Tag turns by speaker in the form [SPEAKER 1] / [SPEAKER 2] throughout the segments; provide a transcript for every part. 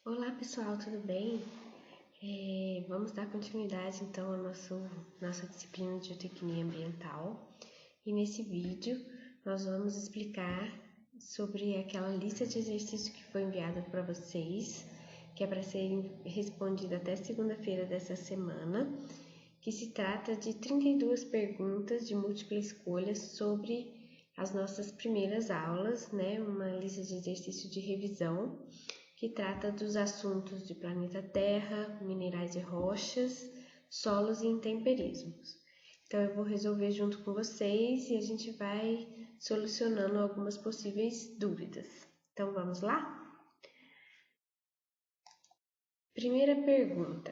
[SPEAKER 1] Olá pessoal, tudo bem? Vamos dar continuidade então à nossa disciplina de geotecnia ambiental e nesse vídeo nós vamos explicar sobre aquela lista de exercícios que foi enviada para vocês, que é para ser respondida até segunda-feira dessa semana, que se trata de 32 perguntas de múltipla escolha sobre as nossas primeiras aulas, né? Uma lista de exercícios de revisão que trata dos assuntos de planeta Terra, minerais e rochas, solos e intemperismos. Então eu vou resolver junto com vocês e a gente vai solucionando algumas possíveis dúvidas. Então vamos lá? Primeira pergunta.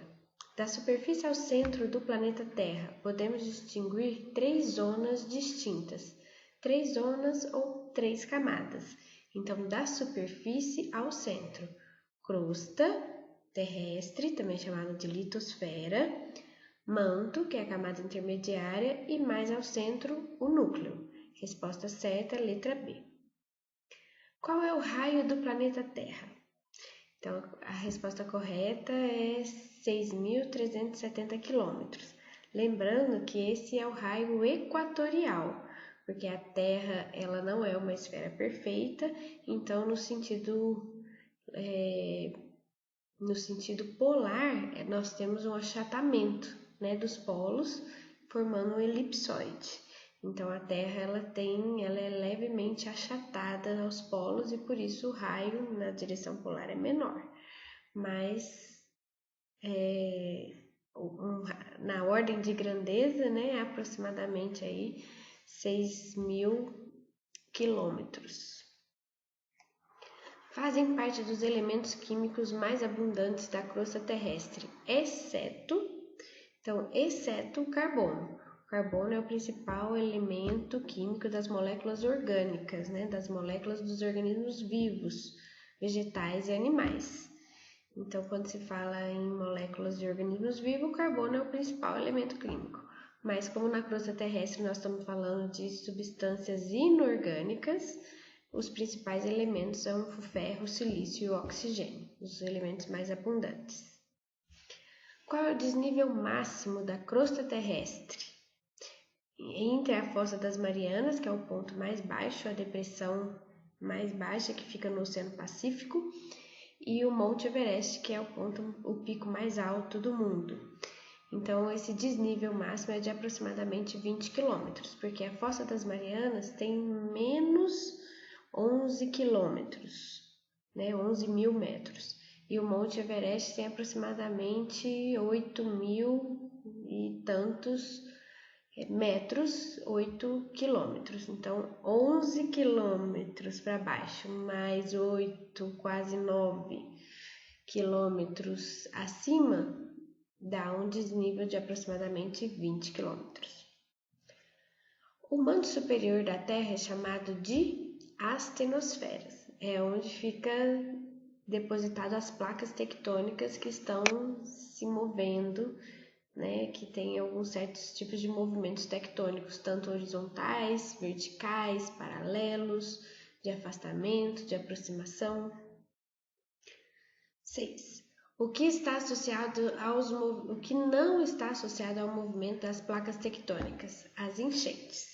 [SPEAKER 1] Da superfície ao centro do planeta Terra, podemos distinguir três zonas distintas, três zonas ou três camadas. Então, da superfície ao centro, crosta terrestre, também chamada de litosfera, manto, que é a camada intermediária, e mais ao centro, o núcleo. Resposta certa, letra B. Qual é o raio do planeta Terra? Então, a resposta correta é 6.370 quilômetros. Lembrando que esse é o raio equatorial, porque a Terra ela não é uma esfera perfeita, então no sentido polar nós temos um achatamento, né, dos polos, formando um elipsoide. Então a Terra ela é levemente achatada aos polos e por isso o raio na direção polar é menor. Mas na ordem de grandeza, né, aproximadamente aí 6.000 quilômetros. Fazem parte dos elementos químicos mais abundantes da crosta terrestre, exceto o carbono. O carbono é o principal elemento químico das moléculas orgânicas, né, das moléculas dos organismos vivos, vegetais e animais. Então, quando se fala em moléculas de organismos vivos, o carbono é o principal elemento químico. Mas como na crosta terrestre nós estamos falando de substâncias inorgânicas, os principais elementos são o ferro, o silício e o oxigênio, os elementos mais abundantes. Qual é o desnível máximo da crosta terrestre? Entre a Fossa das Marianas, que é o ponto mais baixo, a depressão mais baixa que fica no Oceano Pacífico, e o Monte Everest, que é o pico mais alto do mundo. Então, esse desnível máximo é de aproximadamente 20 quilômetros, porque a Fossa das Marianas tem menos 11 quilômetros, né, 11.000 metros. E o Monte Everest tem aproximadamente 8.000 e tantos metros, 8 quilômetros. Então, 11 quilômetros para baixo, mais 8, quase 9 quilômetros acima, dá um desnível de aproximadamente 20 quilômetros. O manto superior da Terra é chamado de astenosferas. É onde fica depositado as placas tectônicas que estão se movendo, né, que tem alguns certos tipos de movimentos tectônicos, tanto horizontais, verticais, paralelos, de afastamento, de aproximação. 6. O que não está associado ao movimento das placas tectônicas? As enchentes,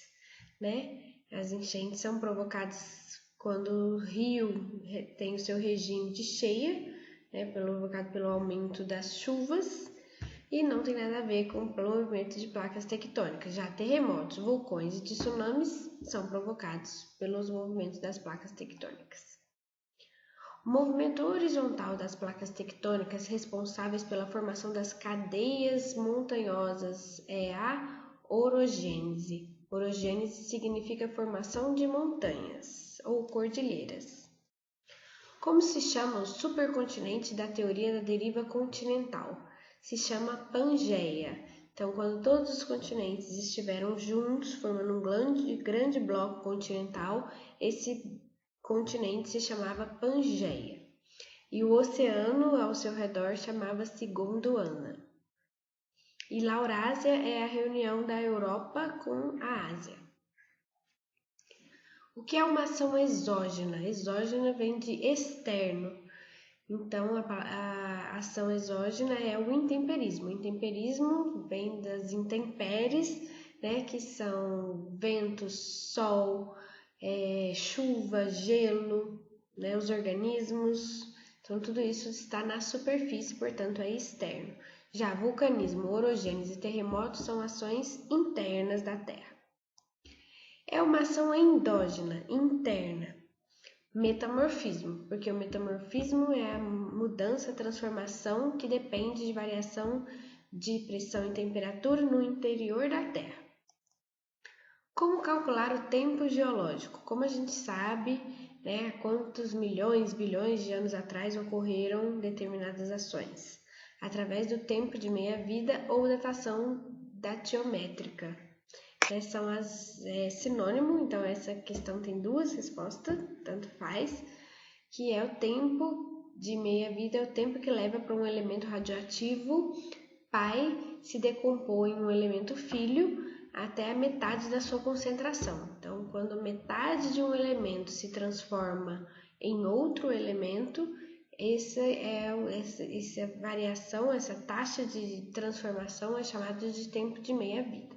[SPEAKER 1] né? As enchentes são provocadas quando o rio tem o seu regime de cheia, né, provocado pelo aumento das chuvas, e não tem nada a ver com o movimento de placas tectônicas. Já terremotos, vulcões e tsunamis são provocados pelos movimentos das placas tectônicas. O movimento horizontal das placas tectônicas responsáveis pela formação das cadeias montanhosas é a orogênese. Orogênese significa formação de montanhas ou cordilheiras. Como se chama o supercontinente da teoria da deriva continental? Se chama Pangeia. Então, quando todos os continentes estiveram juntos, formando um grande bloco continental, esse continente se chamava Pangeia. E o oceano ao seu redor chamava-se Gondwana. E Laurásia é a reunião da Europa com a Ásia. O que é uma ação exógena? Exógena vem de externo. Então, a ação exógena é o intemperismo. O intemperismo vem das intempéries, né, que são vento, sol, chuva, gelo, né, os organismos. Então, tudo isso está na superfície, portanto, é externo. Já vulcanismo, orogênese e terremotos são ações internas da Terra. É uma ação endógena, interna. Metamorfismo, porque o metamorfismo é a mudança, a transformação que depende de variação de pressão e temperatura no interior da Terra. Como calcular o tempo geológico? Como a gente sabe, né, quantos milhões, bilhões de anos atrás ocorreram determinadas ações? Através do tempo de meia-vida ou datação datiométrica. São as sinônimo, então essa questão tem duas respostas, tanto faz, que é o tempo de meia-vida, é o tempo que leva para um elemento radioativo pai se decompor em um elemento filho até a metade da sua concentração. Então, quando metade de um elemento se transforma em outro elemento, essa variação, essa taxa de transformação é chamada de tempo de meia-vida.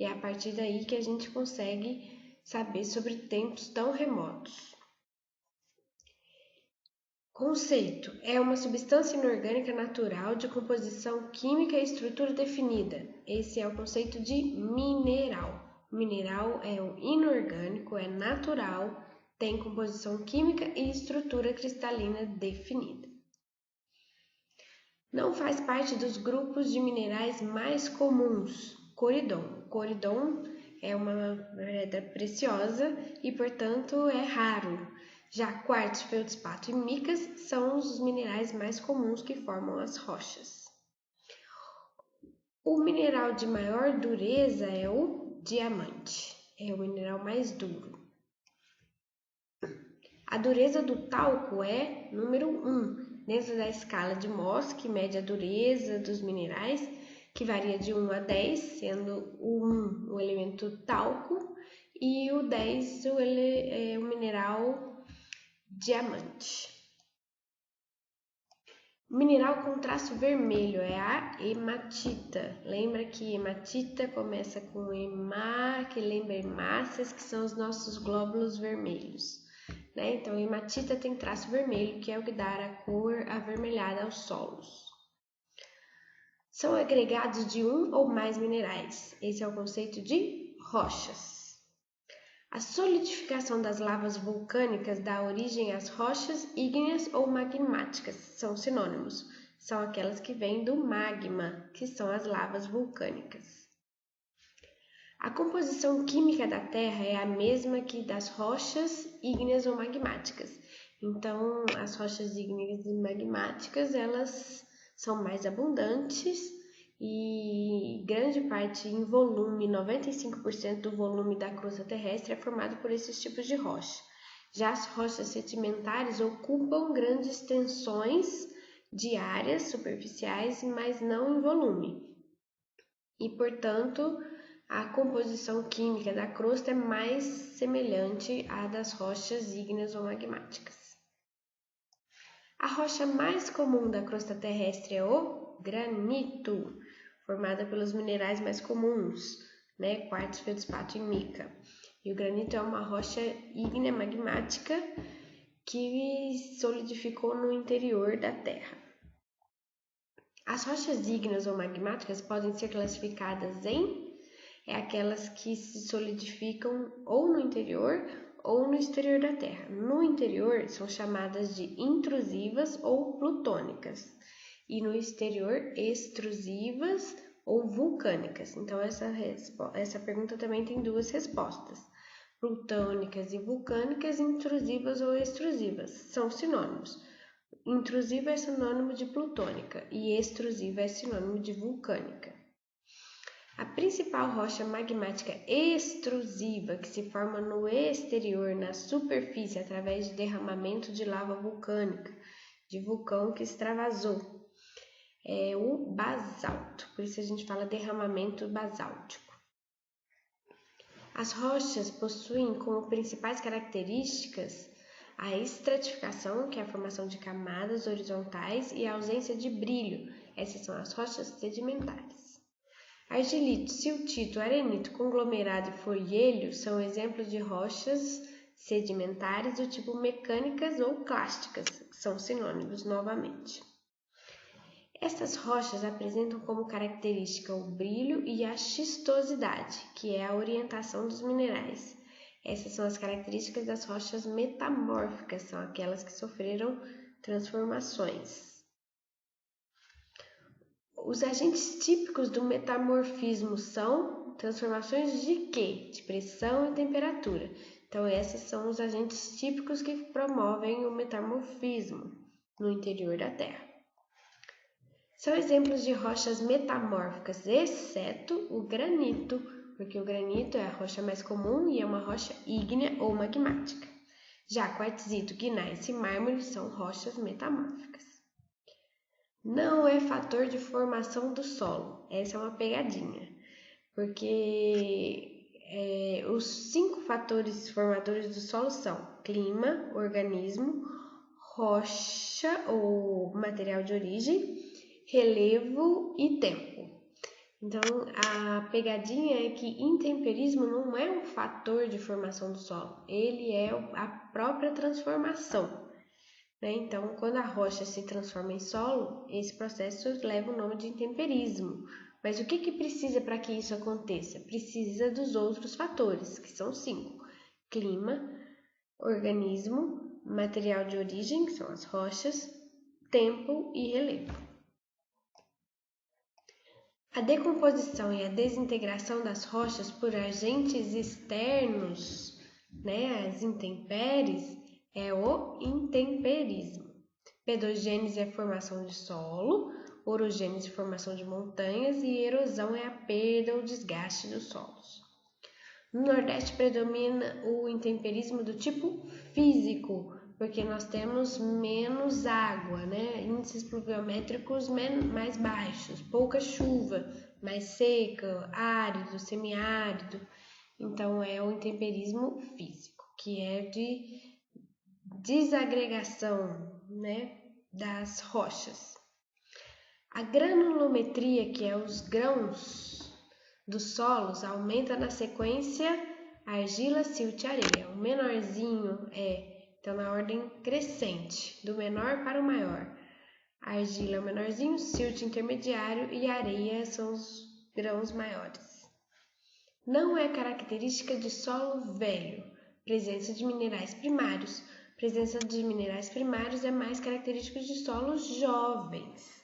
[SPEAKER 1] E é a partir daí que a gente consegue saber sobre tempos tão remotos. Conceito: é uma substância inorgânica natural de composição química e estrutura definida. Esse é o conceito de mineral. Mineral é o inorgânico, é natural, tem composição química e estrutura cristalina definida. Não faz parte dos grupos de minerais mais comuns. Coridon. Coridon é uma pedra preciosa e, portanto, é raro. Já quartzo, feldspato e micas são os minerais mais comuns que formam as rochas. O mineral de maior dureza é o diamante. É o mineral mais duro. A dureza do talco é número 1, dentro da escala de Mohs, que mede a dureza dos minerais, que varia de 1 a 10, sendo o 1 o elemento talco e o 10 o mineral diamante. Mineral com traço vermelho é a hematita. Lembra que hematita começa com hema, que lembra hemácias, que são os nossos glóbulos vermelhos. Né? Então, hematita tem traço vermelho, que é o que dá a cor avermelhada aos solos. São agregados de um ou mais minerais. Esse é o conceito de rochas. A solidificação das lavas vulcânicas dá origem às rochas ígneas ou magmáticas, são sinônimos. São aquelas que vêm do magma, que são as lavas vulcânicas. A composição química da Terra é a mesma que das rochas ígneas ou magmáticas. Então, as rochas ígneas e magmáticas, elas são mais abundantes e grande parte em volume, 95% do volume da crosta terrestre é formado por esses tipos de rocha. Já as rochas sedimentares ocupam grandes extensões de áreas superficiais, mas não em volume. E, portanto, a composição química da crosta é mais semelhante à das rochas ígneas ou magmáticas. A rocha mais comum da crosta terrestre é o granito, formada pelos minerais mais comuns, né? Quartzo, feldspato e mica. E o granito é uma rocha ígnea magmática que solidificou no interior da Terra. As rochas ígneas ou magmáticas podem ser classificadas em aquelas que se solidificam ou no interior ou no exterior da Terra. No interior são chamadas de intrusivas ou plutônicas e no exterior extrusivas ou vulcânicas. Então essa pergunta também tem duas respostas. Plutônicas e vulcânicas, intrusivas ou extrusivas, são sinônimos. Intrusiva é sinônimo de plutônica e extrusiva é sinônimo de vulcânica. A principal rocha magmática extrusiva que se forma no exterior, na superfície, através de derramamento de lava vulcânica, de vulcão que extravasou, é o basalto, por isso a gente fala derramamento basáltico. As rochas possuem como principais características a estratificação, que é a formação de camadas horizontais, e a ausência de brilho. Essas são as rochas sedimentares. Argilito, siltito, arenito, conglomerado e folhêlio são exemplos de rochas sedimentares do tipo mecânicas ou clásticas, que são sinônimos novamente. Estas rochas apresentam como característica o brilho e a xistosidade, que é a orientação dos minerais. Essas são as características das rochas metamórficas, são aquelas que sofreram transformações. Os agentes típicos do metamorfismo são transformações de quê? De pressão e temperatura. Então, esses são os agentes típicos que promovem o metamorfismo no interior da Terra. São exemplos de rochas metamórficas, exceto o granito, porque o granito é a rocha mais comum e é uma rocha ígnea ou magmática. Já quartzito, gneiss e mármore são rochas metamórficas. Não é fator de formação do solo. Essa é uma pegadinha, porque os 5 fatores formadores do solo são clima, organismo, rocha ou material de origem, relevo e tempo. Então, a pegadinha é que intemperismo não é um fator de formação do solo, ele é a própria transformação. Então, quando a rocha se transforma em solo, esse processo leva o nome de intemperismo. Mas o que precisa para que isso aconteça? Precisa dos outros fatores, que são 5. Clima, organismo, material de origem, que são as rochas, tempo e relevo. A decomposição e a desintegração das rochas por agentes externos, as intempéries, é o intemperismo. Pedogênese é a formação de solo, orogênese é a formação de montanhas e erosão é a perda ou desgaste dos solos. No Nordeste predomina o intemperismo do tipo físico, porque nós temos menos água, índices pluviométricos mais baixos, pouca chuva, mais seca, árido, semiárido. Então, é o intemperismo físico, que é de desagregação, das rochas. A granulometria, que é os grãos dos solos, aumenta na sequência argila, silt e areia. O menorzinho então na ordem crescente, do menor para o maior. A argila é o menorzinho, silt intermediário e areia são os grãos maiores. Não é característica de solo velho, presença de minerais primários. Presença de minerais primários é mais característica de solos jovens.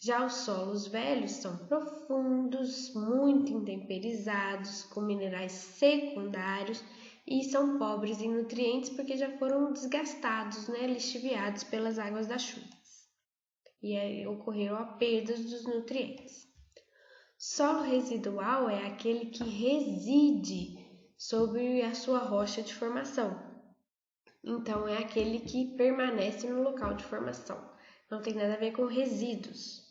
[SPEAKER 1] Já os solos velhos são profundos, muito intemperizados, com minerais secundários e são pobres em nutrientes porque já foram desgastados, lixiviados pelas águas das chuvas. E aí ocorreram a perda dos nutrientes. Solo residual é aquele que reside sobre a sua rocha de formação. Então, é aquele que permanece no local de formação. Não tem nada a ver com resíduos.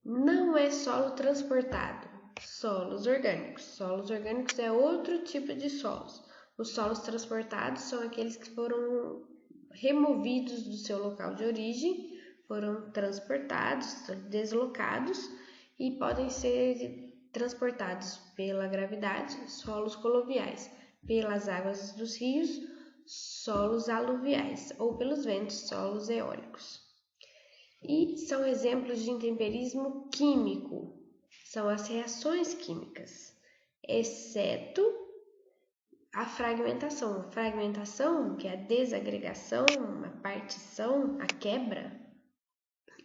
[SPEAKER 1] Não é solo transportado. Solos orgânicos. Solos orgânicos é outro tipo de solos. Os solos transportados são aqueles que foram removidos do seu local de origem, foram transportados, deslocados e podem ser transportados pela gravidade, solos coluviais, pelas águas dos rios, solos aluviais, ou pelos ventos, solos eólicos. E são exemplos de intemperismo químico, são as reações químicas, exceto a fragmentação. A fragmentação, que é a desagregação, a partição, a quebra,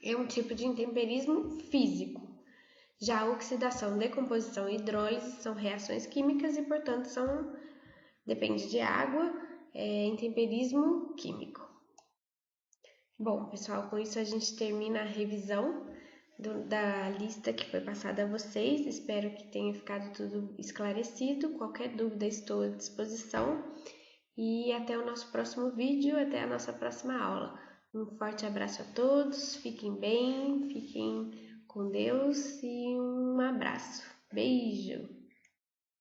[SPEAKER 1] é um tipo de intemperismo físico. Já a oxidação, decomposição e hidrólise são reações químicas e, portanto, depende de água, intemperismo químico. Bom, pessoal, com isso a gente termina a revisão da lista que foi passada a vocês. Espero que tenha ficado tudo esclarecido. Qualquer dúvida, estou à disposição. E até o nosso próximo vídeo, até a nossa próxima aula. Um forte abraço a todos, fiquem bem, fiquem com Deus e um abraço. Beijo!